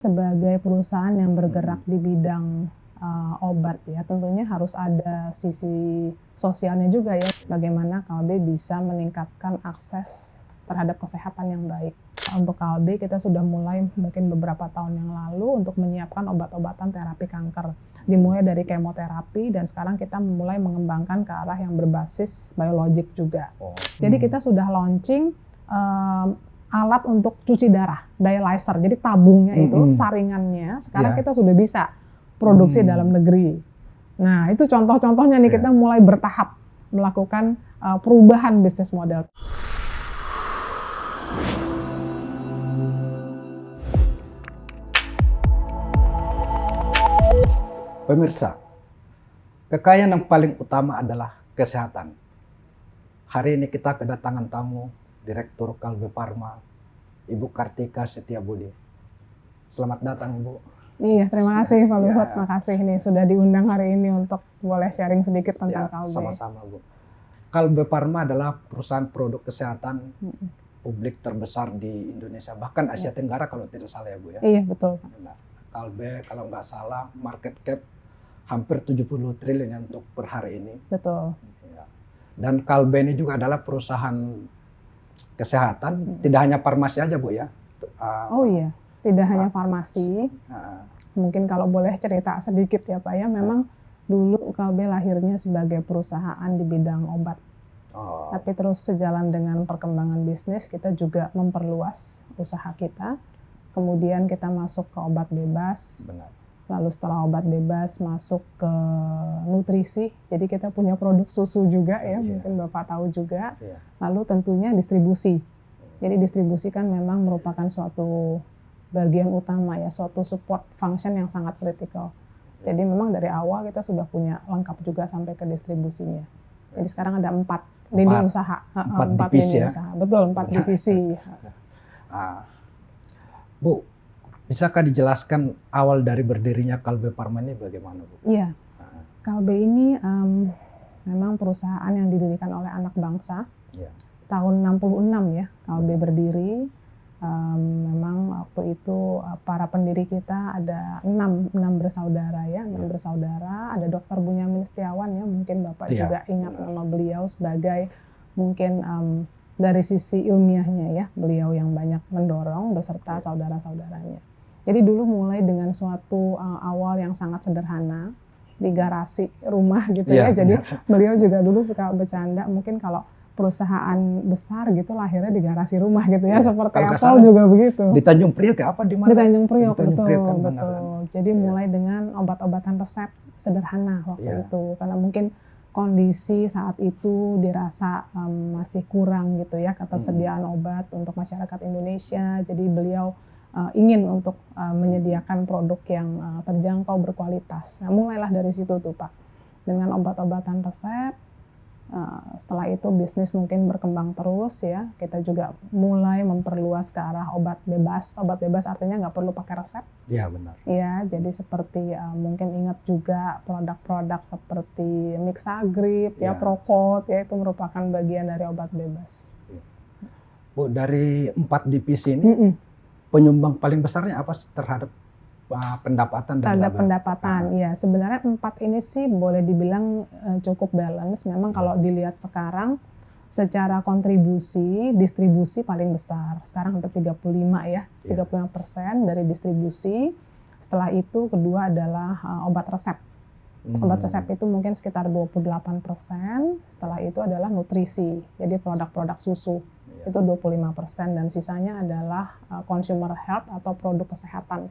Sebagai perusahaan yang bergerak di bidang obat ya, tentunya harus ada sisi sosialnya juga ya, bagaimana Kalbe bisa meningkatkan akses terhadap kesehatan yang baik. Untuk Kalbe kita sudah mulai mungkin beberapa tahun yang lalu untuk menyiapkan obat-obatan terapi kanker. Dimulai dari kemoterapi dan sekarang kita mulai mengembangkan ke arah yang berbasis biologik juga. Jadi kita sudah launching alat untuk cuci darah, dialyzer. Jadi tabungnya itu, saringannya, sekarang kita sudah bisa produksi dalam negeri. Nah, itu contoh-contohnya nih, kita mulai bertahap melakukan perubahan bisnis model. Pemirsa, kekayaan yang paling utama adalah kesehatan. Hari ini kita kedatangan tamu Direktur Kalbe Pharma, Ibu Kartika Setiabudi. Selamat datang, Ibu. Iya, terima kasih Pak Luhut. Makasih nih sudah diundang hari ini untuk boleh sharing sedikit tentang Kalbe. Sama-sama, Bu. Kalbe Pharma adalah perusahaan produk kesehatan publik terbesar di Indonesia, bahkan Asia Tenggara kalau tidak salah ya, Bu ya. Iya, betul. Nah, Kalbe kalau nggak salah market cap hampir 70 triliun untuk per hari ini. Betul. Dan Kalbe ini juga adalah perusahaan kesehatan, tidak hanya farmasi aja, Bu ya. Oh iya, tidak hanya farmasi. Mungkin kalau boleh cerita sedikit ya Pak ya, memang dulu Kalbe lahirnya sebagai perusahaan di bidang obat. Tapi terus sejalan dengan perkembangan bisnis, kita juga memperluas usaha kita. Kemudian kita masuk ke obat bebas. Benar. Lalu setelah obat bebas masuk ke nutrisi, jadi kita punya produk susu juga ya, mungkin Bapak tahu juga. Lalu tentunya distribusi. Jadi distribusi kan memang merupakan suatu bagian utama ya, suatu support function yang sangat kritikal. Jadi memang dari awal kita sudah punya lengkap juga sampai ke distribusinya. Jadi sekarang ada 4 lini usaha. 4 divisi ya? Usaha. Betul, 4 divisi. Bu, bisakah dijelaskan awal dari berdirinya Kalbe Pharma ini bagaimana, Bu? Iya, Kalbe ini memang perusahaan yang didirikan oleh anak bangsa. Tahun 66 ya, Kalbe berdiri. Memang waktu itu para pendiri kita ada 6 bersaudara ya, 6 bersaudara. Ada Dr. Bunyamin Setiawan ya, mungkin Bapak juga ingat nama beliau sebagai mungkin dari sisi ilmiahnya ya, beliau yang banyak mendorong beserta saudara-saudaranya. Jadi dulu mulai dengan suatu awal yang sangat sederhana di garasi rumah gitu ya. Jadi beliau juga dulu suka bercanda, mungkin kalau perusahaan besar gitu lahirnya di garasi rumah gitu ya, seperti Apple juga begitu. Di Tanjung Priok apa di mana? Di Tanjung Priok, betul. Kan, betul. Jadi mulai dengan obat-obatan resep sederhana waktu itu, karena mungkin kondisi saat itu dirasa masih kurang gitu ya ketersediaan obat untuk masyarakat Indonesia. Jadi beliau ingin untuk menyediakan produk yang terjangkau berkualitas. Nah, mulailah dari situ tuh Pak, dengan obat-obatan resep. Setelah itu bisnis mungkin berkembang terus ya. Kita juga mulai memperluas ke arah obat bebas. Obat bebas artinya nggak perlu pakai resep. Iya benar. Ya, jadi seperti mungkin ingat juga produk-produk seperti Mixagrip, ya Procod, ya itu merupakan bagian dari obat bebas. Bu, dari 4 divisi ini penyumbang paling besarnya apa terhadap pendapatan dan terhadap pendapatan? Ya, sebenarnya 4 ini sih boleh dibilang cukup balance. Memang kalau dilihat sekarang secara kontribusi, distribusi paling besar. Sekarang hampir 35 ya, 35% dari distribusi. Setelah itu kedua adalah obat resep. Obat resep itu mungkin sekitar 28%. Setelah itu adalah nutrisi, jadi produk-produk susu. Itu 25%, dan sisanya adalah consumer health atau produk kesehatan.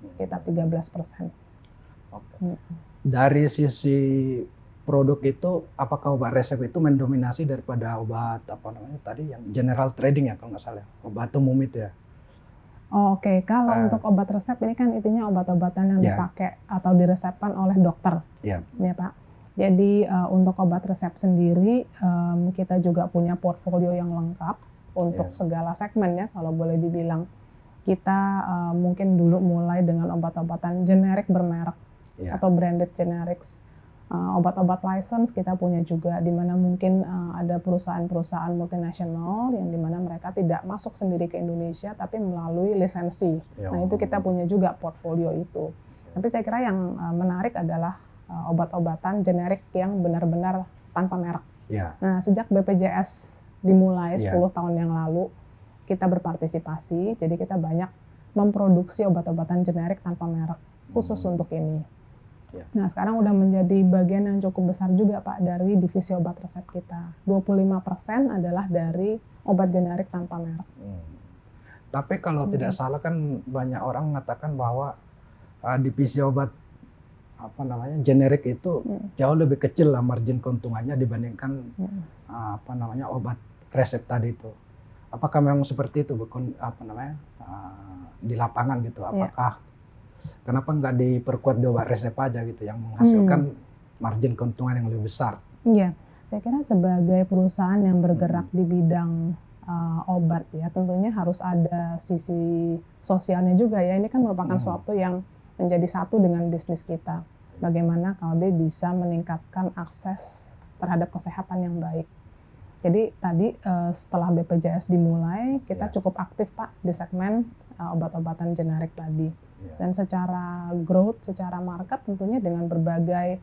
Sekitar 13%. Dari sisi produk itu, apakah obat resep itu mendominasi daripada obat apa namanya tadi yang general trading ya kalau nggak salah, obat umum itu ya? Oke, kalau untuk obat resep ini kan intinya obat-obatan yang dipakai atau diresepkan oleh dokter, ya Pak. Jadi untuk obat resep sendiri kita juga punya portfolio yang lengkap untuk segala segmen ya, kalau boleh dibilang. Kita mungkin dulu mulai dengan obat-obatan generik bermerek atau branded generics. Obat-obat license kita punya juga, di mana mungkin ada perusahaan-perusahaan multinasional yang di mana mereka tidak masuk sendiri ke Indonesia tapi melalui lisensi. Nah itu kita punya juga portfolio itu. Tapi saya kira yang menarik adalah obat-obatan generik yang benar-benar tanpa merek. Nah sejak BPJS dimulai 10 tahun yang lalu kita berpartisipasi, jadi kita banyak memproduksi obat-obatan generik tanpa merek khusus untuk ini. Nah sekarang udah menjadi bagian yang cukup besar juga Pak dari divisi obat resep kita. 25% adalah dari obat generik tanpa merek. Tapi kalau tidak salah kan banyak orang mengatakan bahwa divisi obat generik itu jauh lebih kecil lah margin keuntungannya dibandingkan obat resep tadi itu. Apakah memang seperti itu di lapangan gitu? Apakah kenapa nggak diperkuat di obat resep aja gitu yang menghasilkan margin keuntungan yang lebih besar? Iya, saya kira sebagai perusahaan yang bergerak di bidang obat ya tentunya harus ada sisi sosialnya juga ya. Ini kan merupakan suatu yang menjadi satu dengan bisnis kita. Bagaimana KLB bisa meningkatkan akses terhadap kesehatan yang baik. Jadi tadi setelah BPJS dimulai kita cukup aktif Pak di segmen obat-obatan generik tadi. Dan secara growth, secara market tentunya dengan berbagai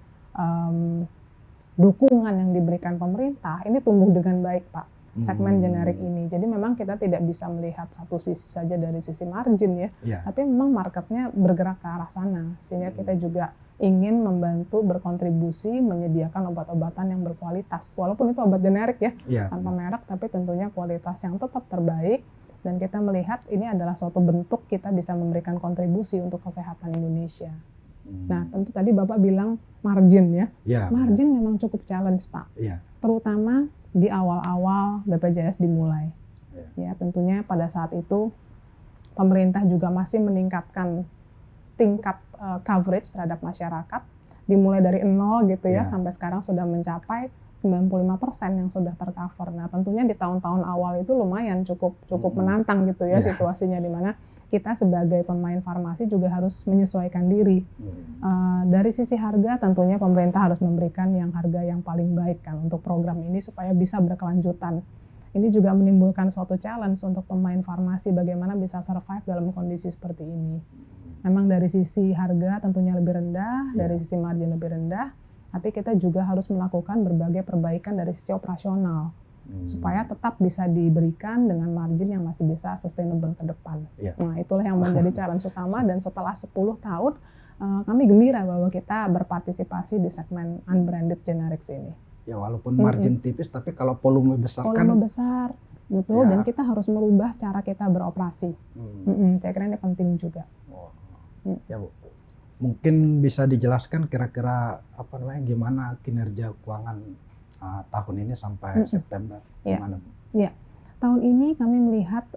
dukungan yang diberikan pemerintah, ini tumbuh dengan baik Pak, segmen generik ini. Jadi memang kita tidak bisa melihat satu sisi saja dari sisi margin ya, tapi memang marketnya bergerak ke arah sana. Sehingga kita juga ingin membantu berkontribusi menyediakan obat-obatan yang berkualitas. Walaupun itu obat generik ya, tanpa merek, tapi tentunya kualitas yang tetap terbaik. Dan kita melihat ini adalah suatu bentuk kita bisa memberikan kontribusi untuk kesehatan Indonesia. Nah, tentu tadi Bapak bilang margin ya. Margin memang cukup challenge Pak. Terutama di awal-awal BPJS dimulai. Ya, tentunya pada saat itu pemerintah juga masih meningkatkan tingkat coverage terhadap masyarakat. Dimulai dari 0 gitu ya, sampai sekarang sudah mencapai 95% yang sudah tercover. Nah, tentunya di tahun-tahun awal itu lumayan cukup menantang gitu ya situasinya, di mana kita sebagai pemain farmasi juga harus menyesuaikan diri. Dari sisi harga tentunya pemerintah harus memberikan harga yang paling baik kan untuk program ini supaya bisa berkelanjutan. Ini juga menimbulkan suatu challenge untuk pemain farmasi bagaimana bisa survive dalam kondisi seperti ini. Memang dari sisi harga tentunya lebih rendah, dari sisi margin lebih rendah, tapi kita juga harus melakukan berbagai perbaikan dari sisi operasional supaya tetap bisa diberikan dengan margin yang masih bisa sustainable ke depan. Nah, itulah yang menjadi challenge utama, dan setelah 10 tahun kami gembira bahwa kita berpartisipasi di segmen unbranded generics ini. Ya, walaupun margin tipis, tapi kalau volume besar besar, betul, dan kita harus merubah cara kita beroperasi. Saya kira ini penting juga. Ya Bu, mungkin bisa dijelaskan kira-kira gimana kinerja keuangan tahun ini sampai September? Gimana Bu? Ya, tahun ini kami melihat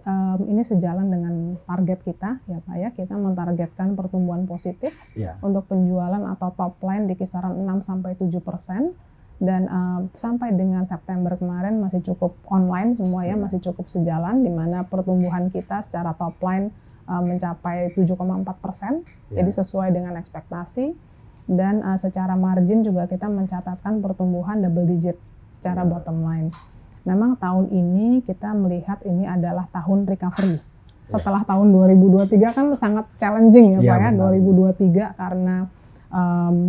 ini sejalan dengan target kita ya Pak ya. Kita mentargetkan pertumbuhan positif untuk penjualan atau top line di kisaran 6-7%. Dan sampai dengan September kemarin masih cukup online semua ya, masih cukup sejalan, di mana pertumbuhan kita secara top line mencapai 7,4%, jadi sesuai dengan ekspektasi. Dan secara margin juga kita mencatatkan pertumbuhan double digit secara bottom line. Memang tahun ini kita melihat ini adalah tahun recovery. Setelah tahun 2023 kan sangat challenging ya Pak ya, 2023 karena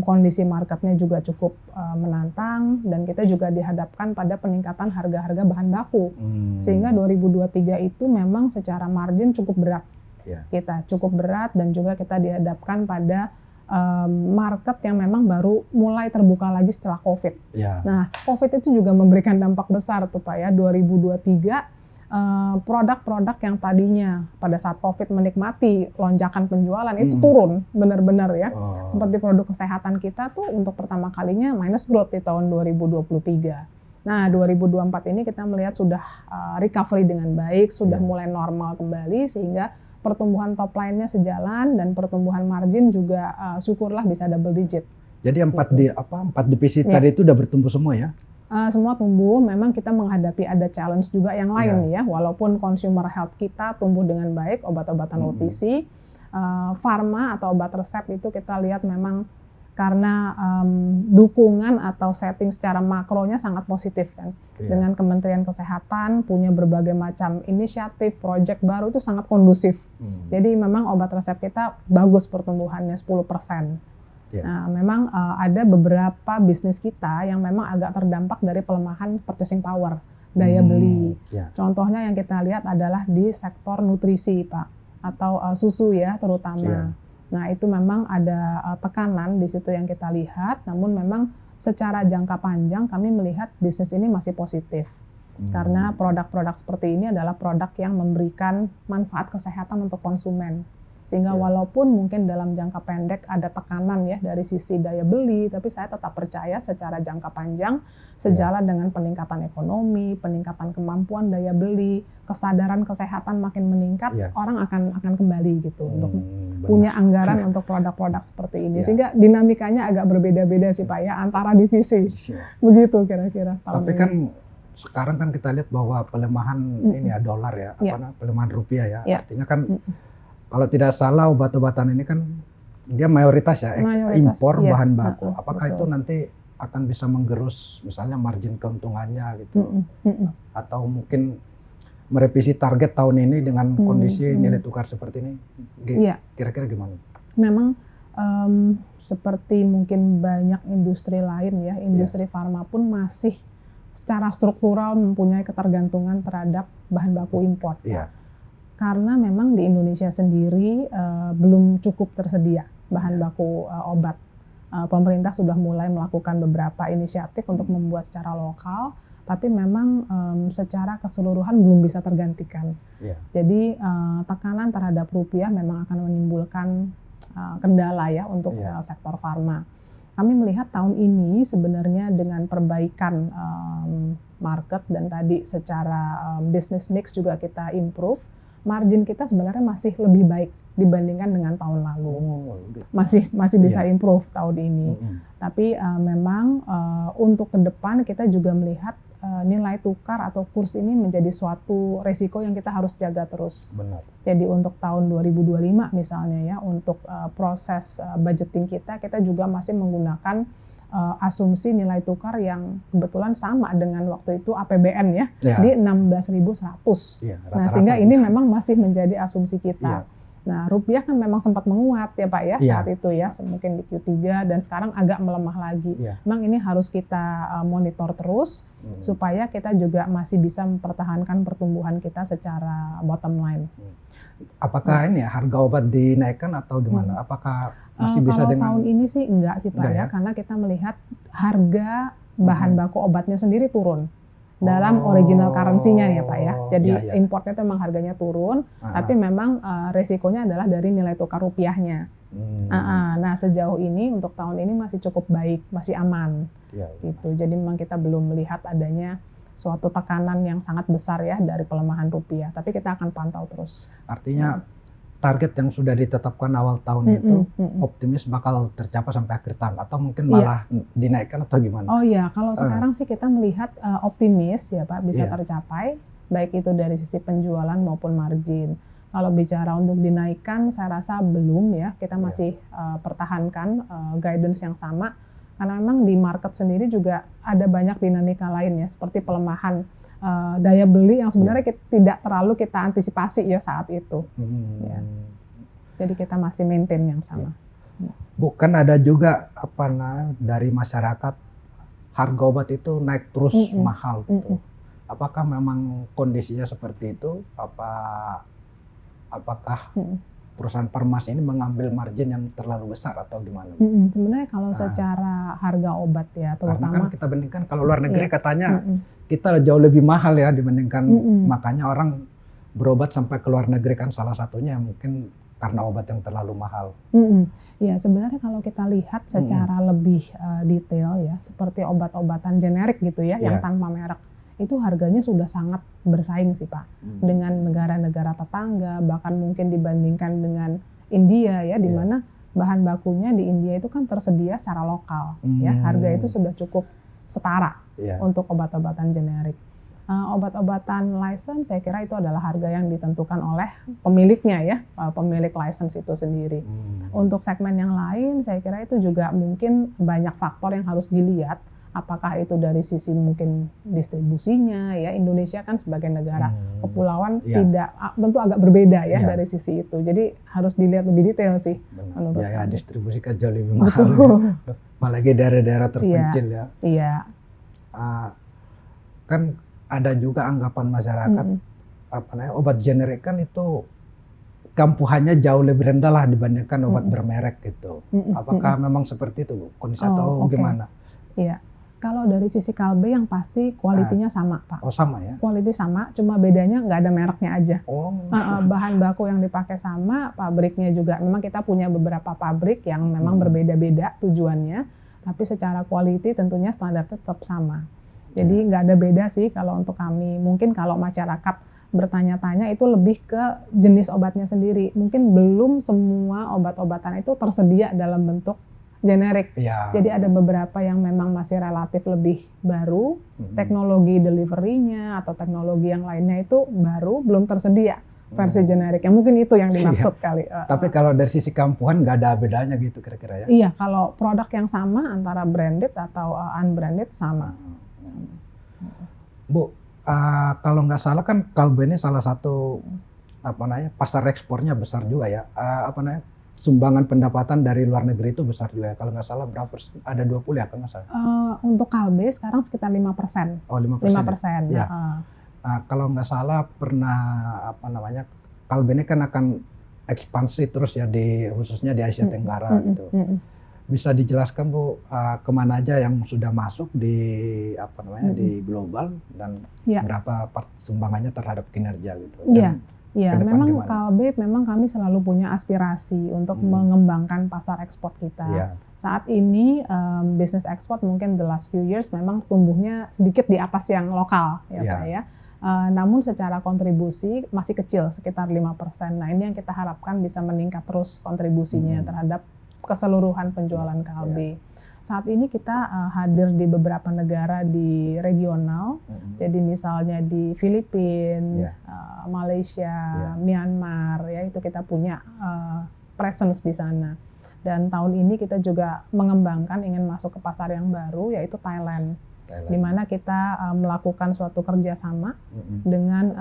kondisi marketnya juga cukup menantang, dan kita juga dihadapkan pada peningkatan harga-harga bahan baku. Sehingga 2023 itu memang secara margin cukup berat. Kita cukup berat, dan juga kita dihadapkan pada market yang memang baru mulai terbuka lagi setelah COVID. Nah, COVID itu juga memberikan dampak besar tuh Pak ya, 2023 produk-produk yang tadinya pada saat COVID menikmati lonjakan penjualan itu turun benar-benar ya. Seperti produk kesehatan kita tuh untuk pertama kalinya minus growth di tahun 2023. Nah, 2024 ini kita melihat sudah recovery dengan baik, sudah mulai normal kembali, sehingga pertumbuhan top line-nya sejalan, dan pertumbuhan margin juga syukurlah bisa double digit. Jadi empat divisi tadi itu udah bertumbuh semua ya? Semua tumbuh. Memang kita menghadapi ada challenge juga yang lain ya. Walaupun consumer health kita tumbuh dengan baik, obat-obatan OTC, pharma atau obat resep itu kita lihat memang karena dukungan atau setting secara makronya sangat positif kan. Dengan Kementerian Kesehatan punya berbagai macam inisiatif, proyek baru itu sangat kondusif. Jadi memang obat resep kita bagus pertumbuhannya 10%. Nah, memang ada beberapa bisnis kita yang memang agak terdampak dari pelemahan purchasing power, daya beli. Contohnya yang kita lihat adalah di sektor nutrisi, Pak, atau susu ya terutama. Nah, itu memang ada tekanan di situ yang kita lihat, namun memang secara jangka panjang kami melihat bisnis ini masih positif. Karena produk-produk seperti ini adalah produk yang memberikan manfaat kesehatan untuk konsumen. Sehingga walaupun mungkin dalam jangka pendek ada tekanan ya dari sisi daya beli, tapi saya tetap percaya secara jangka panjang sejalan dengan peningkatan ekonomi, peningkatan kemampuan daya beli, kesadaran kesehatan makin meningkat, orang akan kembali gitu untuk punya anggaran untuk produk-produk seperti ini. Sehingga dinamikanya agak berbeda-beda sih Pak ya antara divisi. Begitu kira-kira. Tapi kan sekarang kan kita lihat bahwa pelemahan ini ya dolar ya, pelemahan rupiah ya. Artinya kan kalau tidak salah obat-obatan ini kan dia mayoritas ya impor bahan baku. Apakah itu nanti akan bisa menggerus misalnya margin keuntungannya gitu, atau mungkin merevisi target tahun ini dengan kondisi nilai tukar seperti ini, kira-kira gimana? Memang seperti mungkin banyak industri lain ya, industri farma pun masih secara struktural mempunyai ketergantungan terhadap bahan baku impor. Karena memang di Indonesia sendiri belum cukup tersedia bahan baku obat. Pemerintah sudah mulai melakukan beberapa inisiatif untuk membuat secara lokal, tapi memang secara keseluruhan belum bisa tergantikan. Jadi tekanan terhadap rupiah memang akan menimbulkan kendala ya untuk sektor farma. Kami melihat tahun ini sebenarnya dengan perbaikan market dan tadi secara business mix juga kita improve, margin kita sebenarnya masih lebih baik dibandingkan dengan tahun lalu. Masih bisa improve tahun ini. Tapi memang untuk ke depan kita juga melihat nilai tukar atau kurs ini menjadi suatu resiko yang kita harus jaga terus. Jadi untuk tahun 2025 misalnya ya, untuk proses budgeting kita juga masih menggunakan asumsi nilai tukar yang kebetulan sama dengan waktu itu APBN ya, di 16.100. Nah, sehingga ini memang masih menjadi asumsi kita. Nah, rupiah kan memang sempat menguat ya Pak ya saat itu ya, mungkin di Q3 dan sekarang agak melemah lagi. Memang ini harus kita monitor terus supaya kita juga masih bisa mempertahankan pertumbuhan kita secara bottom line. Apakah ini ya harga obat dinaikkan atau gimana? Apakah masih bisa kalau dengan tahun ini sih enggak sih Pak ya, karena kita melihat harga bahan baku obatnya sendiri turun dalam original currency-nya ya Pak ya. Jadi importnya itu memang harganya turun, tapi memang resikonya adalah dari nilai tukar rupiahnya. Nah sejauh ini untuk tahun ini masih cukup baik, masih aman. Gitu. Jadi memang kita belum melihat adanya suatu tekanan yang sangat besar ya dari pelemahan rupiah, tapi kita akan pantau terus. Artinya target yang sudah ditetapkan awal tahun itu optimis bakal tercapai sampai akhir tahun atau mungkin malah dinaikkan atau gimana? Oh iya, kalau sekarang sih kita melihat optimis ya Pak bisa tercapai, baik itu dari sisi penjualan maupun margin. Kalau bicara untuk dinaikkan saya rasa belum ya, kita masih pertahankan guidance yang sama. Karena memang di market sendiri juga ada banyak dinamika lain ya, seperti pelemahan daya beli yang sebenarnya tidak terlalu kita antisipasi ya saat itu. Jadi kita masih maintain yang sama. Bukan ada juga dari masyarakat harga obat itu naik terus mahal gitu. Apakah memang kondisinya seperti itu? Apakah perusahaan farmasi ini mengambil margin yang terlalu besar atau gimana? Sebenarnya kalau secara harga obat ya, terutama karena kan kita bandingkan kalau luar negeri katanya kita jauh lebih mahal ya dibandingkan, makanya orang berobat sampai ke luar negeri kan salah satunya mungkin karena obat yang terlalu mahal. Ya sebenarnya kalau kita lihat secara lebih detail ya, seperti obat-obatan generik gitu ya, yang tanpa merek, itu harganya sudah sangat bersaing sih Pak dengan negara-negara tetangga, bahkan mungkin dibandingkan dengan India ya, di mana bahan bakunya di India itu kan tersedia secara lokal ya, harga itu sudah cukup setara untuk obat-obatan generik. Obat-obatan license saya kira itu adalah harga yang ditentukan oleh pemiliknya ya, pemilik license itu sendiri. Untuk segmen yang lain saya kira itu juga mungkin banyak faktor yang harus dilihat. Apakah itu dari sisi mungkin distribusinya ya, Indonesia kan sebagai negara kepulauan tidak tentu agak berbeda ya dari sisi itu. Jadi harus dilihat lebih detail sih. Biaya distribusi kan jauh lebih mahal. Apalagi daerah-daerah terpencil ya. Iya. Kan ada juga anggapan masyarakat obat generik kan itu kampuhannya jauh lebih rendah lah dibandingkan obat bermerek gitu. Apakah memang seperti itu Bu? Kondisi atau gimana? Iya. Kalau dari sisi Kalbe yang pasti kualitinya sama Pak. Oh sama ya? Kualiti sama, cuma bedanya nggak ada mereknya aja. Oh. Bahan baku yang dipakai sama, pabriknya juga. Memang kita punya beberapa pabrik yang memang berbeda-beda tujuannya, tapi secara kualiti tentunya standar tetap sama. Jadi nggak ada beda sih kalau untuk kami. Mungkin kalau masyarakat bertanya-tanya itu lebih ke jenis obatnya sendiri. Mungkin belum semua obat-obatan itu tersedia dalam bentuk generik. Jadi ada beberapa yang memang masih relatif lebih baru, teknologi delivery-nya atau teknologi yang lainnya itu baru, belum tersedia versi generik. Mungkin itu yang dimaksud kali. Tapi kalau dari sisi kampuhan nggak ada bedanya gitu kira-kira ya? Iya, kalau produk yang sama antara branded atau unbranded sama. Bu, kalau nggak salah kan Kalbe ini salah satu pasar ekspornya besar juga ya. Sumbangan pendapatan dari luar negeri itu besar juga ya. Kalau nggak salah berapa persen? Ada 20 ya kalau nggak salah. Untuk Kalbe sekarang sekitar 5%. Oh 5%. Ya. Nah, kalau nggak salah pernah Kalbe ini kan akan ekspansi terus ya khususnya di Asia Tenggara gitu. Bisa dijelaskan Bu kemana aja yang sudah masuk di di global dan berapa sumbangannya terhadap kinerja gitu. Iya, memang Kalbe memang kami selalu punya aspirasi untuk mengembangkan pasar ekspor kita. Saat ini bisnis ekspor mungkin the last few years memang tumbuhnya sedikit di atas yang lokal ya Pak ya. Namun secara kontribusi masih kecil sekitar 5%. Nah, ini yang kita harapkan bisa meningkat terus kontribusinya terhadap keseluruhan penjualan Kalbe. Saat ini kita hadir di beberapa negara di regional, jadi misalnya di Filipina, Malaysia, Myanmar, ya itu kita punya presence di sana. Dan tahun ini kita juga mengembangkan ingin masuk ke pasar yang baru, yaitu Thailand. Di mana kita melakukan suatu kerjasama dengan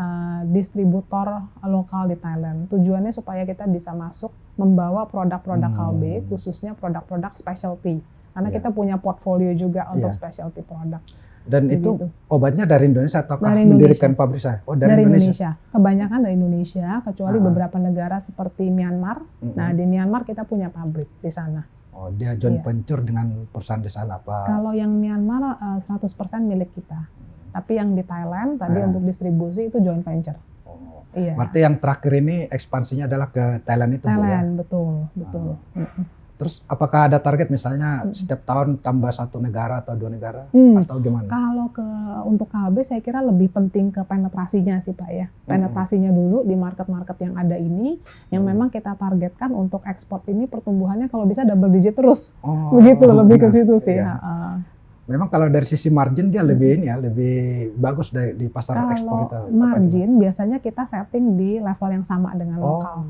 distributor lokal di Thailand. Tujuannya supaya kita bisa masuk membawa produk-produk Kalbe, khususnya produk-produk specialty. Karena kita punya portfolio juga untuk specialty produk. Dan itu obatnya dari Indonesia atau mendirikan pabrik saya? Oh, dari Indonesia. Kebanyakan dari Indonesia, kecuali beberapa negara seperti Myanmar. Nah, di Myanmar kita punya pabrik di sana. Oh, dia joint venture dengan perusahaan di sana apa? Kalau yang Myanmar 100% milik kita. Tapi yang di Thailand tadi untuk distribusi itu joint venture. Oh. Berarti yang terakhir ini ekspansinya adalah ke Thailand itu, Thailand, Bu, ya? betul. Terus apakah ada target misalnya setiap tahun tambah 1 negara atau 2 negara atau gimana? Kalau untuk Kalbe saya kira lebih penting ke penetrasinya sih Pak ya. Penetrasinya dulu di market-market yang ada ini yang memang kita targetkan untuk ekspor ini pertumbuhannya kalau bisa double digit terus. Begitu lebih ke situ sih. Memang kalau dari sisi margin dia lebih lebih bagus di pasar ekspor itu. Kalau margin biasanya kita setting di level yang sama dengan lokal.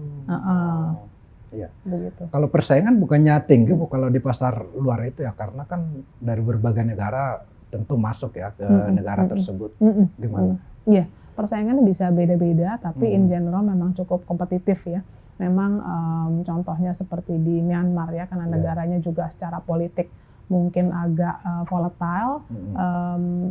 Iya. Begitu. Kalau persaingan bukannya tinggi Bu kalau di pasar luar itu ya, karena kan dari berbagai negara tentu masuk ya ke negara tersebut. Gimana? Iya, persaingannya bisa beda-beda, tapi in general memang cukup kompetitif ya. Memang contohnya seperti di Myanmar ya, karena negaranya juga secara politik mungkin agak volatile,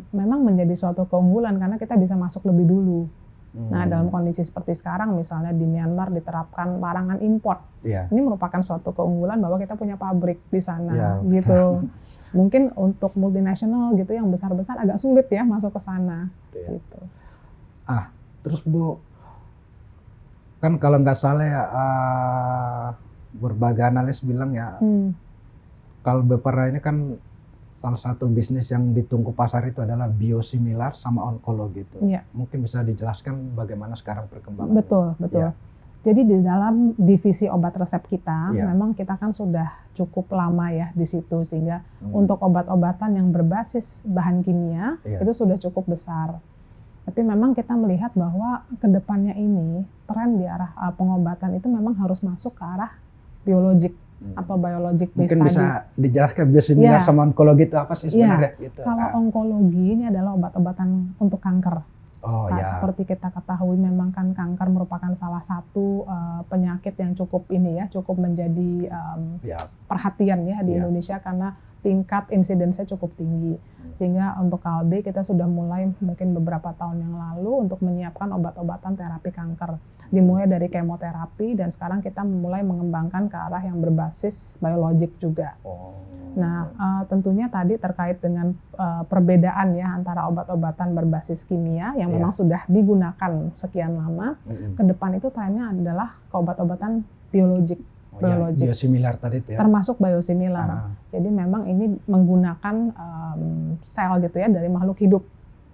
memang menjadi suatu keunggulan karena kita bisa masuk lebih dulu. Nah, dalam kondisi seperti sekarang, misalnya di Myanmar diterapkan larangan impor. Ini merupakan suatu keunggulan bahwa kita punya pabrik di sana, gitu. Mungkin untuk multinasional gitu yang besar-besar agak sulit ya masuk ke sana. Gitu. Terus Bu, kan kalau nggak salah ya berbagai analis bilang ya, Kalbe ini kan salah satu bisnis yang ditunggu pasar itu adalah biosimilar sama onkologi gitu. Mungkin bisa dijelaskan bagaimana sekarang perkembangan. Betul. Jadi di dalam divisi obat resep kita, memang kita kan sudah cukup lama ya di situ, sehingga untuk obat-obatan yang berbasis bahan kimia itu sudah cukup besar. Tapi memang kita melihat bahwa kedepannya ini tren di arah pengobatan itu memang harus masuk ke arah biologik atau biologic based Mungkin tadi. bisa dijelaskan biosimilar sama onkologi itu apa sih sebenarnya? Gitu. Kalau onkologi ini adalah obat-obatan untuk kanker. Seperti kita ketahui memang kan kanker merupakan salah satu penyakit yang cukup menjadi perhatian ya di Indonesia karena tingkat insidensnya cukup tinggi. Sehingga untuk KLB kita sudah mulai mungkin beberapa tahun yang lalu untuk menyiapkan obat-obatan terapi kanker. Dimulai dari kemoterapi dan sekarang kita mulai mengembangkan ke arah yang berbasis biologik juga. Nah, tentunya tadi terkait dengan perbedaan ya antara obat-obatan berbasis kimia yang memang sudah digunakan sekian lama, ke depan itu trennya adalah ke obat-obatan biologik. Biosimilar tadi itu ya. Termasuk biosimilar. Jadi memang ini menggunakan sel gitu ya dari makhluk hidup.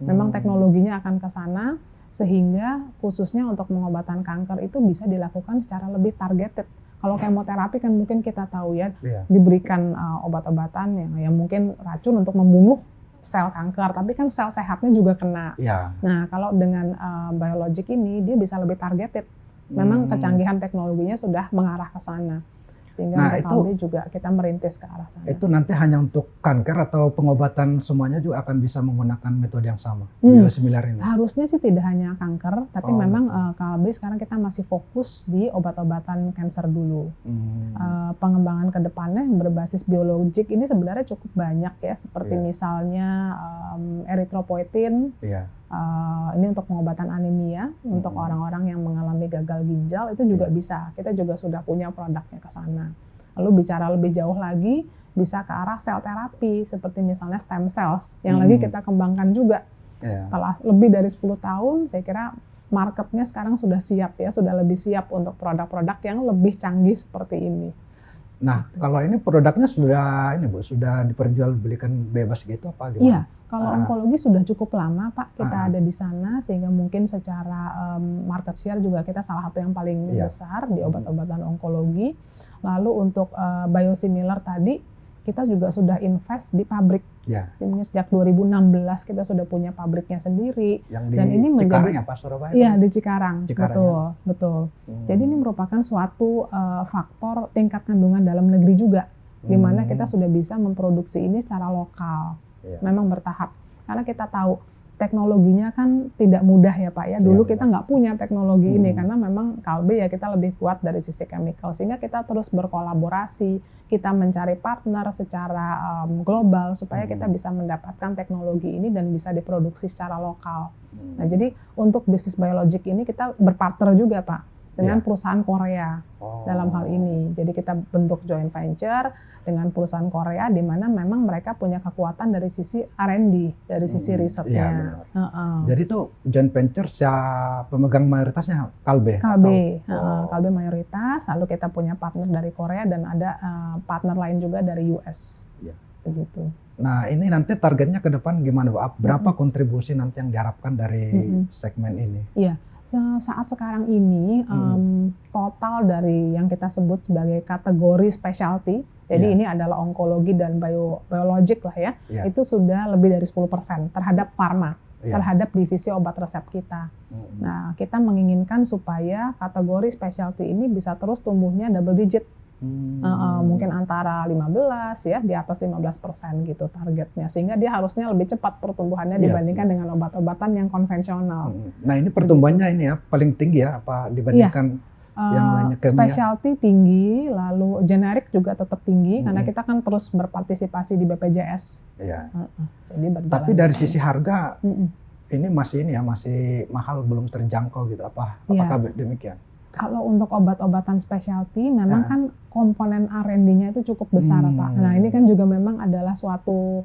Memang teknologinya akan ke sana sehingga khususnya untuk pengobatan kanker itu bisa dilakukan secara lebih targeted. Kalau kemoterapi kan mungkin kita tahu ya, diberikan obat-obatan yang mungkin racun untuk membunuh sel kanker, tapi kan sel sehatnya juga kena. Nah, kalau dengan biologik ini dia bisa lebih targeted. Memang kecanggihan teknologinya sudah mengarah ke sana. Sehingga untuk KLB juga kita merintis ke arah sana. Itu nanti hanya untuk kanker atau pengobatan semuanya juga akan bisa menggunakan metode yang sama, biosimilar ini? Harusnya sih tidak hanya kanker, tapi memang KLB sekarang kita masih fokus di obat-obatan kanker dulu. Pengembangan ke depannya yang berbasis biologik ini sebenarnya cukup banyak ya, seperti misalnya eritropoietin, ini untuk pengobatan anemia, untuk orang-orang yang mengalami gagal ginjal itu juga bisa. Kita juga sudah punya produknya ke sana. Lalu bicara lebih jauh lagi, bisa ke arah sel terapi, seperti misalnya stem cells, yang lagi kita kembangkan juga. Setelah lebih dari 10 tahun, saya kira marketnya sekarang sudah siap ya, sudah lebih siap untuk produk-produk yang lebih canggih seperti ini. Nah, kalau ini produknya sudah diperjualbelikan bebas gitu apa gimana? Iya, kalau onkologi sudah cukup lama Pak, kita ada di sana sehingga mungkin secara market share juga kita salah satu yang paling besar di obat-obatan onkologi. Lalu untuk biosimilar tadi kita juga sudah invest di pabrik. Sejak 2016 kita sudah punya pabriknya sendiri. Yang di Cikarang ya Pak, Surabaya? Iya, di Cikarang. Betul, betul. Jadi ini merupakan suatu faktor tingkat kandungan dalam negeri juga, di mana kita sudah bisa memproduksi ini secara lokal. Memang bertahap. Karena kita tahu teknologinya kan tidak mudah ya Pak ya. Dulu kita nggak punya teknologi ini karena memang KLB ya kita lebih kuat dari sisi chemical. Sehingga kita terus berkolaborasi, kita mencari partner secara global supaya kita bisa mendapatkan teknologi ini dan bisa diproduksi secara lokal. Nah jadi untuk bisnis biologik ini kita berpartner juga Pak dengan perusahaan Korea dalam hal ini. Jadi kita bentuk joint venture dengan perusahaan Korea di mana memang mereka punya kekuatan dari sisi R&D, dari sisi risetnya. Jadi itu joint venture pemegang mayoritasnya KLB? KLB mayoritas, lalu kita punya partner dari Korea dan ada partner lain juga dari US. Begitu. Nah ini nanti targetnya ke depan gimana Pak? Berapa kontribusi nanti yang diharapkan dari segmen ini? Iya. Saat sekarang ini total dari yang kita sebut sebagai kategori specialty, jadi ini adalah onkologi dan biologik lah ya, itu sudah lebih dari 10% terhadap pharma, terhadap divisi obat resep kita. Nah kita menginginkan supaya kategori specialty ini bisa terus tumbuhnya double digit. Mungkin antara 15 ya, di atas 15% gitu targetnya, sehingga dia harusnya lebih cepat pertumbuhannya dibandingkan dengan obat-obatan yang konvensional. Nah ini pertumbuhannya ini ya paling tinggi ya apa dibandingkan yang lainnya? Specialty tinggi, lalu generik juga tetap tinggi karena kita kan terus berpartisipasi di BPJS. Jadi tapi dari sisi harga ini masih mahal, belum terjangkau gitu, apakah demikian? Kalau untuk obat-obatan specialty memang kan komponen R&D-nya itu cukup besar Pak. Nah ini kan juga memang adalah suatu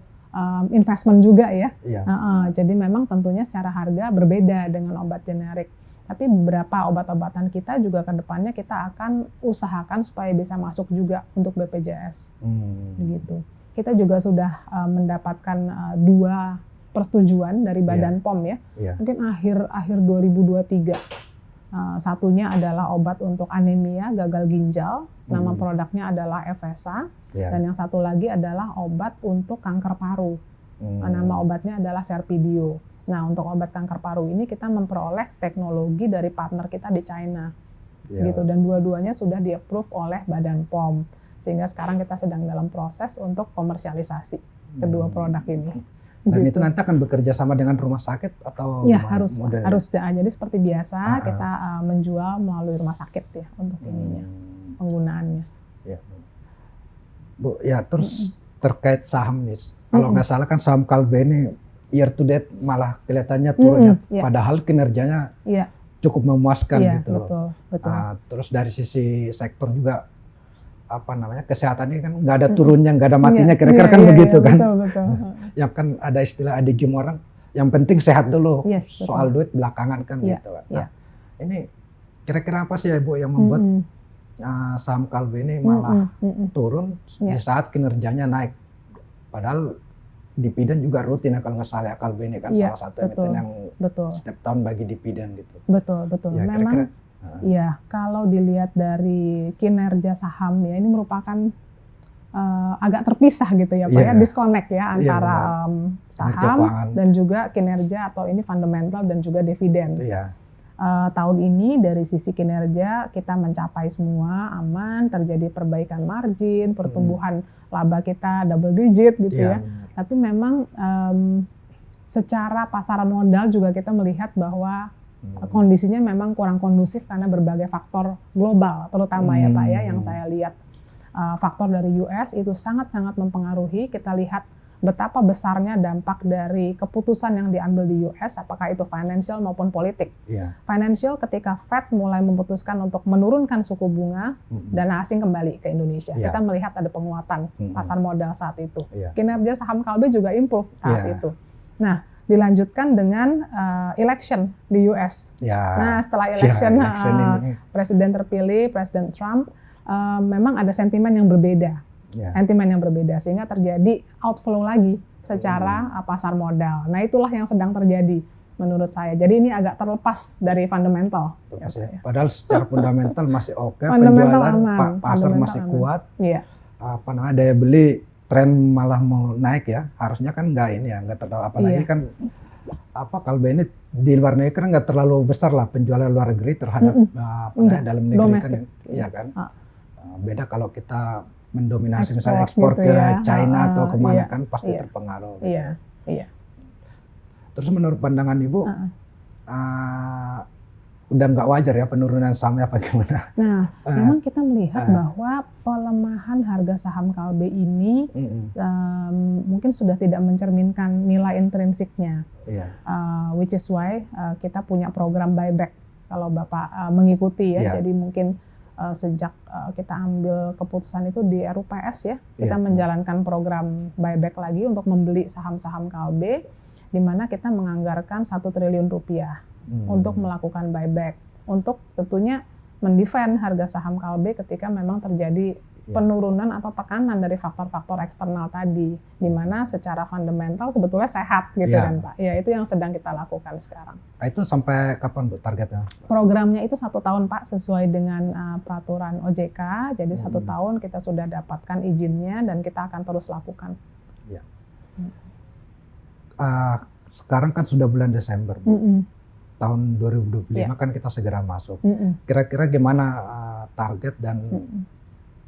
investment juga ya. Jadi memang tentunya secara harga berbeda dengan obat generik. Tapi beberapa obat-obatan kita juga ke depannya kita akan usahakan supaya bisa masuk juga untuk BPJS. Begitu. Kita juga sudah mendapatkan 2 persetujuan dari Badan POM ya. Mungkin akhir 2023. Satunya adalah obat untuk anemia gagal ginjal, nama produknya adalah Evesa, dan yang satu lagi adalah obat untuk kanker paru, nama obatnya adalah Serpidio. Nah, untuk obat kanker paru ini kita memperoleh teknologi dari partner kita di China, gitu. Dan dua-duanya sudah di-approve oleh Badan POM, sehingga sekarang kita sedang dalam proses untuk komersialisasi kedua produk ini. Dan gitu. itu nanti akan bekerja sama dengan rumah sakit atau ya harus modelnya? Jadi seperti biasa kita menjual melalui rumah sakit ya untuk ininya penggunaannya. Ya, Bu, ya terus terkait saham nih, kalau nggak salah kan saham Kalbe ini year to date malah kelihatannya turun padahal kinerjanya cukup memuaskan gitu loh. Betul. Terus dari sisi sektor juga apa namanya kesehatan ini kan nggak ada turunnya, nggak ada matinya, kira-kira kan begitu kan. Betul. Yang kan ada istilah adigim orang, yang penting sehat dulu, soal duit belakangan kan gitu kan. Nah, ini kira-kira apa sih ya Bu yang membuat saham Kalbe ini malah turun di saat kinerjanya naik? Padahal dividen juga rutin ya kalau nggak salah, Kalbe ini kan salah satu emiten yang setiap tahun bagi dividen gitu. Betul. Ya, memang ya kalau dilihat dari kinerja saham ya ini merupakan agak terpisah gitu ya Pak ya, disconnect ya antara saham dan juga kinerja atau ini fundamental dan juga dividen. Tahun ini dari sisi kinerja kita mencapai semua aman, terjadi perbaikan margin, pertumbuhan laba kita double digit gitu ya. Tapi memang secara pasaran modal juga kita melihat bahwa kondisinya memang kurang kondusif karena berbagai faktor global terutama ya Pak ya yang saya lihat. Faktor dari US itu sangat-sangat mempengaruhi. Kita lihat betapa besarnya dampak dari keputusan yang diambil di US, apakah itu financial maupun politik. Financial ketika Fed mulai memutuskan untuk menurunkan suku bunga, dana asing kembali ke Indonesia. Kita melihat ada penguatan pasar modal saat itu. Kinerja saham Kalbe juga improve saat itu. Nah, dilanjutkan dengan election di US. Nah, setelah election presiden terpilih, Presiden Trump, memang ada sentimen yang berbeda. Sehingga terjadi outflow lagi secara pasar modal. Nah, itulah yang sedang terjadi menurut saya. Jadi ini agak terlepas dari fundamental. Padahal secara fundamental masih oke, penjualan pasar masih kuat. Apa namanya, daya beli tren malah mau naik ya. Harusnya kan nggak terlalu, apalagi kan Kalbe ini di luar negeri kan nggak terlalu besar lah penjualan luar negeri terhadap dalam negeri domestic, kan. Beda kalau kita mendominasi misalnya ekspor gitu ke China atau kemana kan pasti terpengaruh. Terus menurut pandangan Ibu, udah nggak wajar ya penurunan sahamnya apa gimana? Nah, memang kita melihat bahwa pelemahan harga saham Kalbe ini mungkin sudah tidak mencerminkan nilai intrinsiknya. Which is why kita punya program buyback. Kalau Bapak mengikuti ya, jadi mungkin sejak kita ambil keputusan itu di RUPS ya, kita menjalankan program buyback lagi untuk membeli saham-saham Kalbe, di mana kita menganggarkan 1 triliun rupiah untuk melakukan buyback, untuk tentunya mendefend harga saham Kalbe ketika memang terjadi penurunan atau tekanan dari faktor-faktor eksternal tadi, di mana secara fundamental sebetulnya sehat gitu kan Pak. Ya, itu yang sedang kita lakukan sekarang. Itu sampai kapan Bu targetnya? Programnya itu 1 tahun Pak, sesuai dengan peraturan OJK. Jadi 1 tahun kita sudah dapatkan izinnya dan kita akan terus lakukan. Sekarang kan sudah bulan Desember Bu. Tahun 2025 kan kita segera masuk. Kira-kira gimana target dan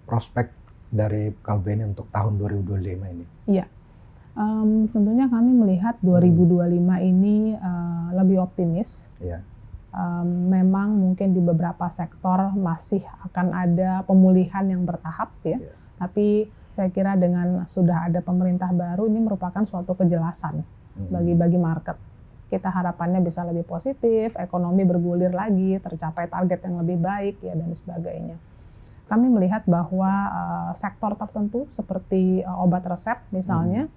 prospek dari Kalbe ini untuk tahun 2025 ini? Tentunya kami melihat 2025 ini lebih optimis. Memang mungkin di beberapa sektor masih akan ada pemulihan yang bertahap ya. Tapi saya kira dengan sudah ada pemerintah baru ini merupakan suatu kejelasan bagi market. Kita harapannya bisa lebih positif, ekonomi bergulir lagi, tercapai target yang lebih baik ya dan sebagainya. Kami melihat bahwa sektor tertentu seperti obat resep misalnya,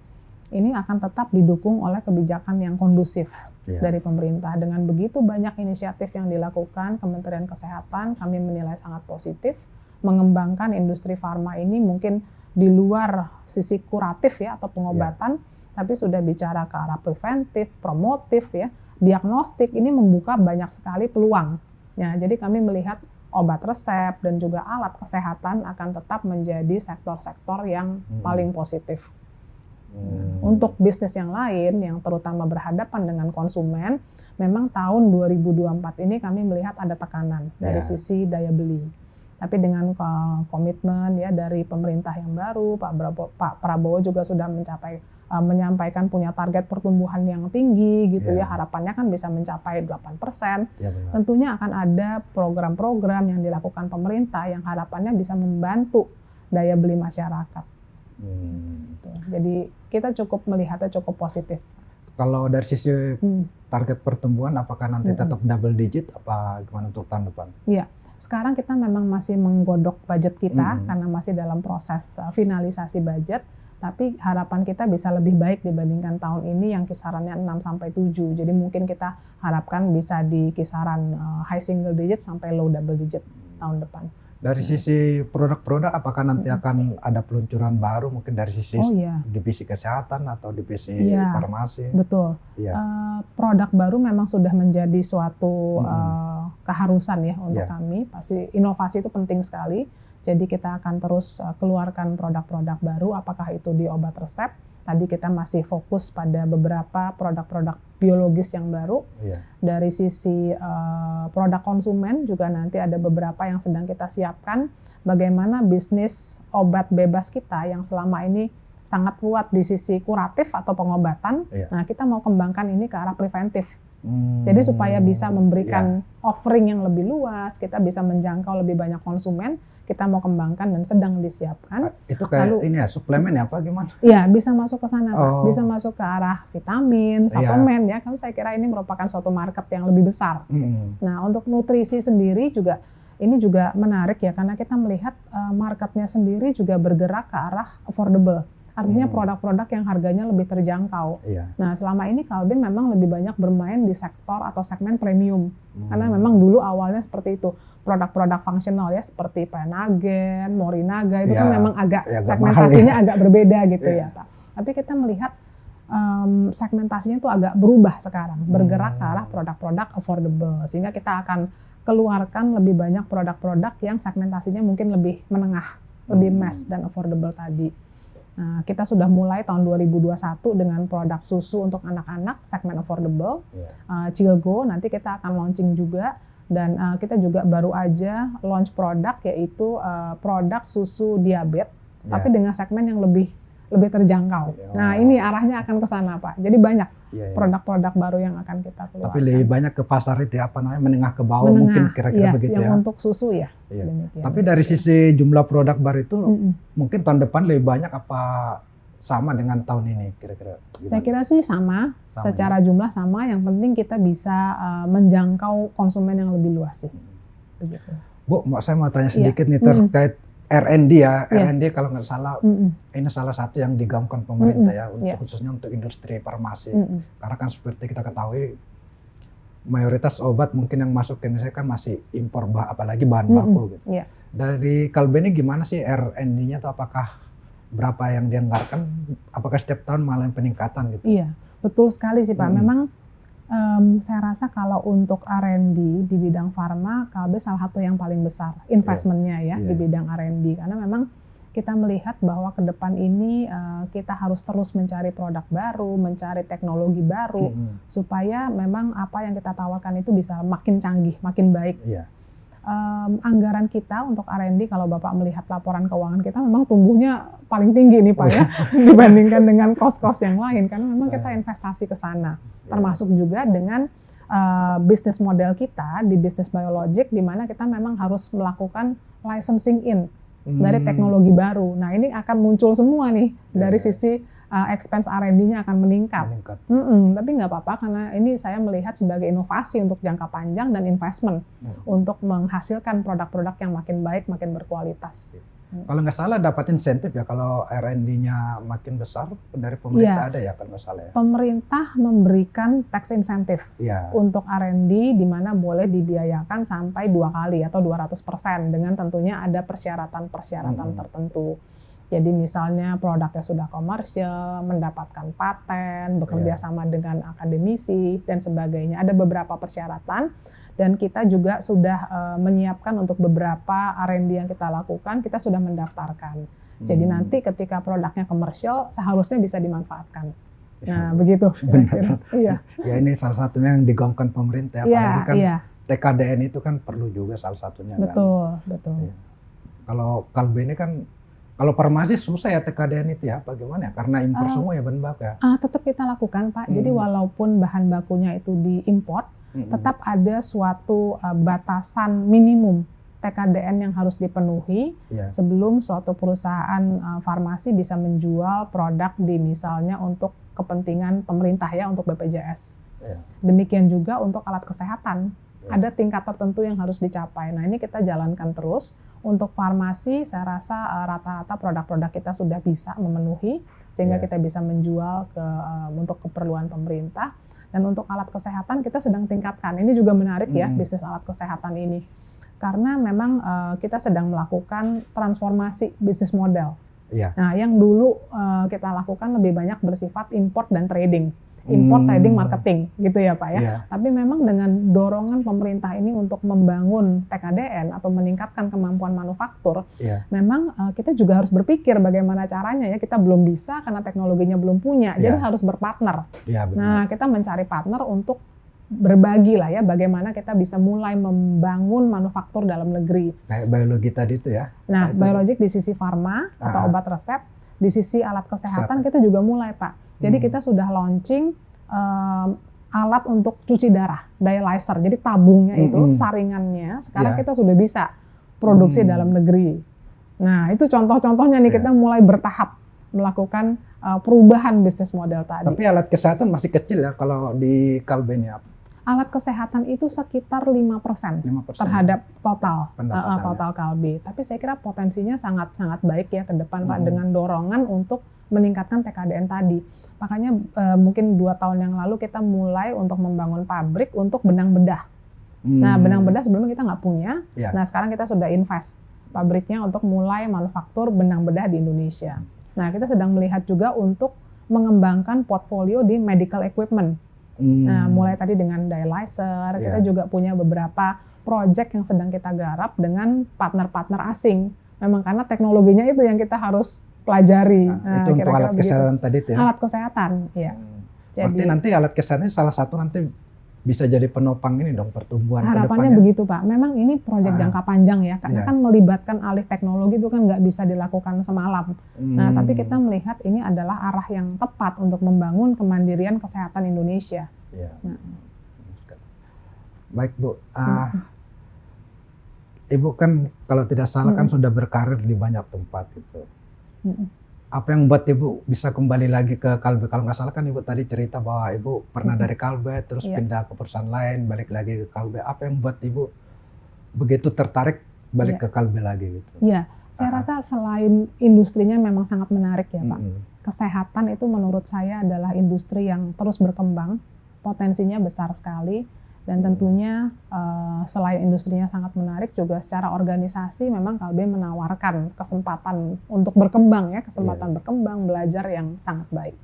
ini akan tetap didukung oleh kebijakan yang kondusif dari pemerintah. Dengan begitu banyak inisiatif yang dilakukan Kementerian Kesehatan, kami menilai sangat positif, mengembangkan industri farma ini mungkin di luar sisi kuratif ya atau pengobatan, tapi sudah bicara ke arah preventif, promotif ya, diagnostik, ini membuka banyak sekali peluang. Ya, jadi kami melihat obat resep dan juga alat kesehatan akan tetap menjadi sektor-sektor yang paling positif. Untuk bisnis yang lain yang terutama berhadapan dengan konsumen, memang tahun 2024 ini kami melihat ada tekanan dari sisi daya beli. Tapi dengan komitmen ya dari pemerintah yang baru, Pak Prabowo juga sudah menyampaikan punya target pertumbuhan yang tinggi gitu ya, harapannya kan bisa mencapai 8%. Tentunya akan ada program-program yang dilakukan pemerintah yang harapannya bisa membantu daya beli masyarakat. Jadi kita cukup melihatnya cukup positif. Kalau dari sisi target pertumbuhan, apakah nanti tetap double digit apa gimana untuk tahun depan? Iya, sekarang kita memang masih menggodok budget kita karena masih dalam proses finalisasi budget. Tapi harapan kita bisa lebih baik dibandingkan tahun ini yang kisarannya 6-7. Jadi mungkin kita harapkan bisa di kisaran high single digit sampai low double digit tahun depan. Dari sisi produk-produk, apakah nanti akan ada peluncuran baru mungkin dari sisi divisi kesehatan atau divisi farmasi? Betul. Produk baru memang sudah menjadi suatu keharusan ya untuk kami. Pasti inovasi itu penting sekali. Jadi kita akan terus keluarkan produk-produk baru, apakah itu di obat resep. Tadi kita masih fokus pada beberapa produk-produk biologis yang baru. Dari sisi produk konsumen juga nanti ada beberapa yang sedang kita siapkan. Bagaimana bisnis obat bebas kita yang selama ini sangat kuat di sisi kuratif atau pengobatan. Nah, kita mau kembangkan ini ke arah preventif. Jadi supaya bisa memberikan offering yang lebih luas, kita bisa menjangkau lebih banyak konsumen. Kita mau kembangkan dan sedang disiapkan. Itu kayak ini ya, suplemen ya apa gimana? Iya, bisa masuk ke sana Pak. Bisa masuk ke arah vitamin, suplemen ya. Kan saya kira ini merupakan suatu market yang lebih besar. Nah, untuk nutrisi sendiri juga ini juga menarik ya, karena kita melihat marketnya sendiri juga bergerak ke arah affordable. Artinya produk-produk yang harganya lebih terjangkau. Nah, selama ini Kalben memang lebih banyak bermain di sektor atau segmen premium. Karena memang dulu awalnya seperti itu. Produk-produk fungsional ya, seperti Penagen, Morinaga, itu kan memang agak segmentasinya agak berbeda gitu ya Pak. Tapi kita melihat segmentasinya itu agak berubah sekarang. Bergerak ke arah produk-produk affordable. Sehingga kita akan keluarkan lebih banyak produk-produk yang segmentasinya mungkin lebih menengah, lebih mass dan affordable tadi. Nah, kita sudah mulai tahun 2021 dengan produk susu untuk anak-anak, segmen affordable. Cilgo, nanti kita akan launching juga. Dan kita juga baru aja launch produk, yaitu produk susu diabetes, tapi dengan segmen yang lebih terjangkau. Nah, ini arahnya akan ke sana Pak. Jadi banyak produk-produk baru yang akan kita keluarkan. Tapi lebih banyak ke pasar itu apa namanya, menengah ke bawah mungkin kira-kira begitu yang ya. untuk susu ya. Tapi dari sisi jumlah produk baru itu mungkin tahun depan lebih banyak apa sama dengan tahun ini kira-kira? Saya kira sih sama secara jumlah sama. Yang penting kita bisa menjangkau konsumen yang lebih luas sih. Begitu. Bu, saya mau tanya sedikit nih terkait R&D ya. R&D kalau nggak salah ini salah satu yang digaungkan pemerintah ya, untuk khususnya untuk industri farmasi. Karena kan seperti kita ketahui mayoritas obat mungkin yang masuk ke Indonesia kan masih impor, apalagi bahan baku gitu. Dari Kalben ini gimana sih R&D-nya, atau apakah berapa yang dianggarkan? Apakah setiap tahun malah peningkatan gitu? Iya, betul sekali sih Pak. Memang saya rasa kalau untuk R&D di bidang farma, Kalben salah satu yang paling besar investmentnya ya di bidang R&D. Karena memang kita melihat bahwa ke depan ini kita harus terus mencari produk baru, mencari teknologi baru, supaya memang apa yang kita tawarkan itu bisa makin canggih, makin baik. Anggaran kita untuk R&D, kalau Bapak melihat laporan keuangan kita, memang tumbuhnya paling tinggi nih Pak ya, dibandingkan dengan kos-kos yang lain, karena memang kita investasi ke sana, termasuk juga dengan bisnis model kita di bisnis biologik, di mana kita memang harus melakukan licensing in dari teknologi baru. Nah, ini akan muncul semua nih dari sisi expense R&D-nya akan meningkat. Tapi nggak apa-apa, karena ini saya melihat sebagai inovasi untuk jangka panjang dan investment untuk menghasilkan produk-produk yang makin baik, makin berkualitas. Kalau nggak salah dapat insentif ya kalau R&D-nya makin besar dari pemerintah ada ya kalau nggak salah ya. Pemerintah memberikan tax insentif untuk R&D, di mana boleh dibiayakan sampai 2 kali atau 200% dengan tentunya ada persyaratan-persyaratan tertentu. Jadi misalnya produknya sudah komersial, mendapatkan paten, bekerja sama dengan akademisi dan sebagainya. Ada beberapa persyaratan. Dan kita juga sudah menyiapkan untuk beberapa R&D yang kita lakukan, kita sudah mendaftarkan. Jadi nanti ketika produknya komersial seharusnya bisa dimanfaatkan. Ya, Nah, begitu. benar. Iya. Ya ini salah satunya yang digaungkan pemerintah, apalagi kan Iya. TKDN itu kan perlu juga salah satunya kan. Betul. Ya. Kalau Kalbe ini kan, kalau farmasi susah ya TKDN itu ya, bagaimana ya? Karena impor semua ya bahan baku ya? Tetap kita lakukan Pak, jadi walaupun bahan bakunya itu diimpor, tetap ada suatu batasan minimum TKDN yang harus dipenuhi sebelum suatu perusahaan farmasi bisa menjual produk di misalnya untuk kepentingan pemerintah ya, untuk BPJS. Demikian juga untuk alat kesehatan, ada tingkat tertentu yang harus dicapai. Nah ini kita jalankan terus. Untuk farmasi saya rasa rata-rata produk-produk kita sudah bisa memenuhi sehingga kita bisa menjual untuk keperluan pemerintah. Dan untuk alat kesehatan kita sedang tingkatkan. Ini juga menarik ya bisnis alat kesehatan ini. Karena memang kita sedang melakukan transformasi bisnis model. Nah yang dulu kita lakukan lebih banyak bersifat import dan trading. Import, trading, marketing, gitu ya Pak ya. Tapi memang dengan dorongan pemerintah ini untuk membangun TKDN atau meningkatkan kemampuan manufaktur, memang kita juga harus berpikir bagaimana caranya ya. Kita belum bisa karena teknologinya belum punya, jadi harus berpartner. Nah, kita mencari partner untuk berbagi lah ya, bagaimana kita bisa mulai membangun manufaktur dalam negeri. Kayak biologi tadi itu ya. Nah, biologi di sisi farma atau obat resep, di sisi alat kesehatan kita juga mulai Pak. Jadi kita sudah launching alat untuk cuci darah, dialyzer. Jadi tabungnya itu, saringannya, sekarang kita sudah bisa produksi dalam negeri. Nah itu contoh-contohnya nih, kita mulai bertahap melakukan perubahan bisnis model tadi. Tapi alat kesehatan masih kecil ya kalau di Kalbe ini. Alat kesehatan itu sekitar 5% terhadap total Kalbe. Tapi saya kira potensinya sangat-sangat baik ya ke depan Pak, dengan dorongan untuk meningkatkan TKDN tadi. Makanya mungkin 2 tahun yang lalu kita mulai untuk membangun pabrik untuk benang bedah. Nah benang bedah sebelumnya kita nggak punya. Nah sekarang kita sudah invest pabriknya untuk mulai manufaktur benang bedah di Indonesia. Nah kita sedang melihat juga untuk mengembangkan portfolio di medical equipment. Nah mulai tadi dengan dialyzer, kita juga punya beberapa project yang sedang kita garap dengan partner-partner asing. Memang karena teknologinya itu yang kita harus pelajari. Nah, itu untuk alat kesehatan tadi itu ya? Alat kesehatan, ya. Berarti nanti alat kesehatan salah satu nanti bisa jadi penopang ini dong pertumbuhan ke depannya. Harapannya begitu Pak. Memang ini proyek jangka panjang ya, karena kan melibatkan alih teknologi itu kan nggak bisa dilakukan semalam. Nah tapi kita melihat ini adalah arah yang tepat untuk membangun kemandirian kesehatan Indonesia. Baik Bu, Ibu kan kalau tidak salah kan sudah berkarir di banyak tempat gitu. Apa yang membuat Ibu bisa kembali lagi ke Kalbe? Kalau nggak salah kan Ibu tadi cerita bahwa Ibu pernah dari Kalbe terus pindah ke perusahaan lain, balik lagi ke Kalbe. Apa yang membuat Ibu begitu tertarik balik ke Kalbe lagi gitu? Iya, saya rasa selain industrinya memang sangat menarik ya Pak. Kesehatan itu menurut saya adalah industri yang terus berkembang, potensinya besar sekali. Dan tentunya selain industrinya sangat menarik, juga secara organisasi memang Kalbe menawarkan kesempatan untuk berkembang ya, kesempatan berkembang, belajar yang sangat baik.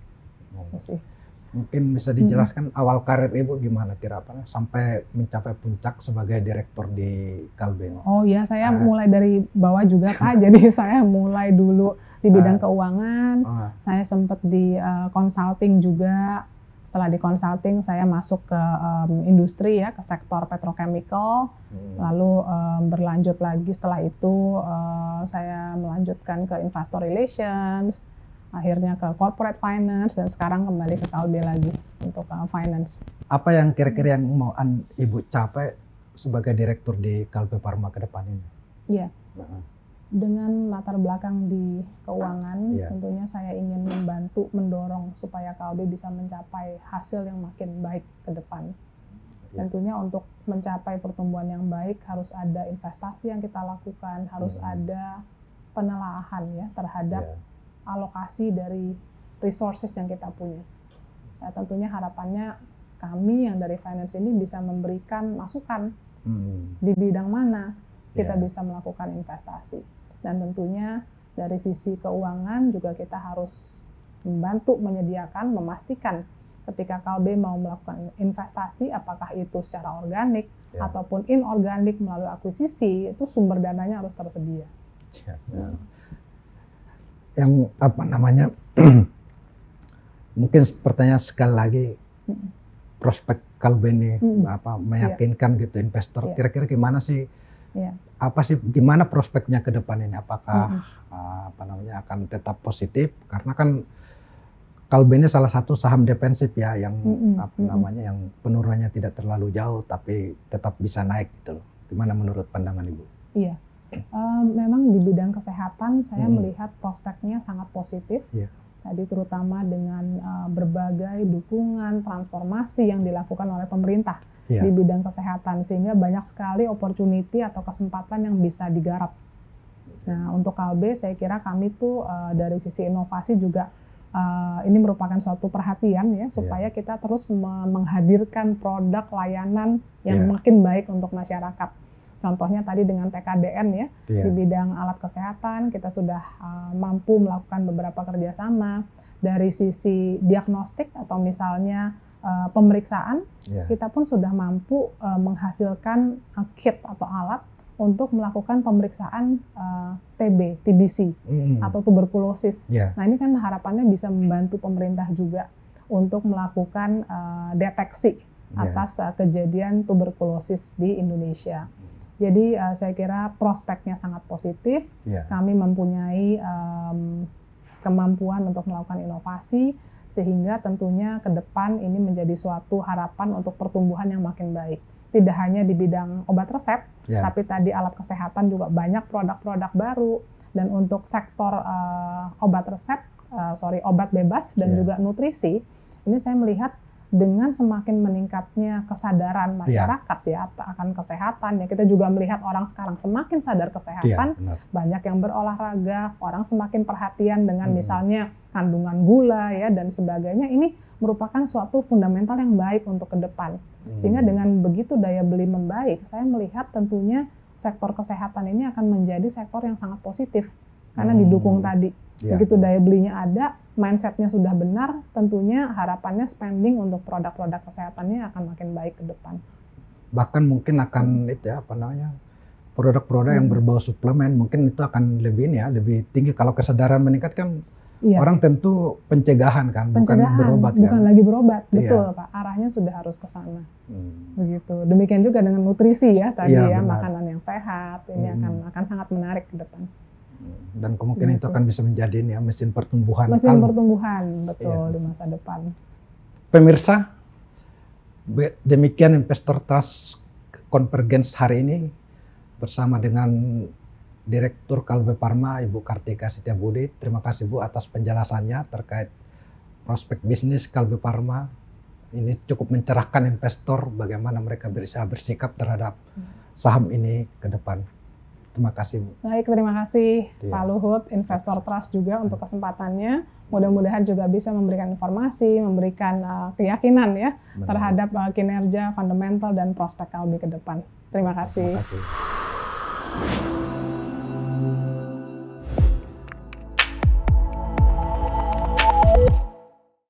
Mungkin bisa dijelaskan awal karir Ibu gimana kira-kira sampai mencapai puncak sebagai direktur di Kalbe? Oh ya, saya mulai dari bawah juga Pak, jadi saya mulai dulu di bidang keuangan, saya sempat di consulting juga. Setelah di consulting saya masuk ke industri ya, ke sektor petrochemical, lalu berlanjut lagi setelah itu saya melanjutkan ke investor relations, akhirnya ke corporate finance, dan sekarang kembali ke Kalbe lagi untuk finance. Apa yang kira-kira yang mau Ibu capai sebagai direktur di Kalbe Pharma ke depan ini? Iya. Dengan latar belakang di keuangan, tentunya saya ingin membantu, mendorong supaya Kalbe bisa mencapai hasil yang makin baik ke depan. Tentunya untuk mencapai pertumbuhan yang baik harus ada investasi yang kita lakukan, harus ada penelaahan ya terhadap alokasi dari resources yang kita punya. Ya, tentunya harapannya kami yang dari finance ini bisa memberikan masukan di bidang mana kita bisa melakukan investasi. Dan tentunya dari sisi keuangan juga kita harus membantu menyediakan, memastikan ketika Kalbe mau melakukan investasi, apakah itu secara organik ataupun inorganik melalui akuisisi, itu sumber dananya harus tersedia. yang apa namanya mungkin pertanyaan sekali lagi, prospek Kalbe ini apa meyakinkan gitu investor. Kira-kira gimana sih? Apa sih gimana prospeknya ke depan ini? Apakah apa namanya akan tetap positif? Karena kan Kalbe ini salah satu saham defensif ya yang apa namanya yang penurunannya tidak terlalu jauh tapi tetap bisa naik gitu loh. Gimana menurut pandangan Ibu? Iya. Memang di bidang kesehatan saya melihat prospeknya sangat positif. Tadi terutama dengan berbagai dukungan transformasi yang dilakukan oleh pemerintah di bidang kesehatan, sehingga banyak sekali opportunity atau kesempatan yang bisa digarap. Nah, untuk Kalbe saya kira kami tuh dari sisi inovasi juga ini merupakan suatu perhatian ya, supaya kita terus menghadirkan produk layanan yang makin baik untuk masyarakat. Contohnya tadi dengan TKDN ya, di bidang alat kesehatan kita sudah mampu melakukan beberapa kerjasama dari sisi diagnostik atau misalnya pemeriksaan, kita pun sudah mampu menghasilkan kit atau alat untuk melakukan pemeriksaan TBC atau tuberkulosis. Nah ini kan harapannya bisa membantu pemerintah juga untuk melakukan deteksi atas kejadian tuberkulosis di Indonesia. Jadi saya kira prospeknya sangat positif. Kami mempunyai kemampuan untuk melakukan inovasi sehingga tentunya ke depan ini menjadi suatu harapan untuk pertumbuhan yang makin baik. Tidak hanya di bidang obat resep, tapi tadi alat kesehatan juga banyak produk-produk baru. Dan untuk sektor obat bebas dan juga nutrisi, ini saya melihat dengan semakin meningkatnya kesadaran masyarakat ya akan kesehatan ya, kita juga melihat orang sekarang semakin sadar kesehatan, banyak yang berolahraga, orang semakin perhatian dengan misalnya kandungan gula ya dan sebagainya. Ini merupakan suatu fundamental yang baik untuk ke depan. Sehingga dengan begitu daya beli membaik, saya melihat tentunya sektor kesehatan ini akan menjadi sektor yang sangat positif karena didukung tadi. Begitu daya belinya ada, mindsetnya sudah benar, tentunya harapannya spending untuk produk-produk kesehatannya akan makin baik ke depan. Bahkan mungkin akan itu ya, apa namanya, produk-produk yang berbau suplemen mungkin itu akan lebih tinggi. Kalau kesadaran meningkat kan orang tentu pencegahan kan, bukan berobat kan. Bukan lagi berobat, betul Pak. Arahnya sudah harus ke sana. Begitu. Demikian juga dengan nutrisi ya tadi makanan yang sehat ini akan sangat menarik ke depan. Dan kemungkinan itu akan bisa menjadi mesin pertumbuhan. Mesin pertumbuhan, betul di masa depan. Pemirsa, demikian Investor Trust Convergence hari ini bersama dengan Direktur Kalbe Pharma Ibu Kartika Setiabudi. Terima kasih Bu atas penjelasannya terkait prospek bisnis Kalbe Pharma. Ini cukup mencerahkan investor bagaimana mereka bisa bersikap terhadap saham ini ke depan. Terima kasih Bu. Baik, terima kasih Pak Luhut, Investor Trust juga untuk kesempatannya. Mudah-mudahan juga bisa memberikan informasi, memberikan keyakinan ya terhadap kinerja fundamental dan prospek Kalbe ke depan. Terima kasih. Terima kasih.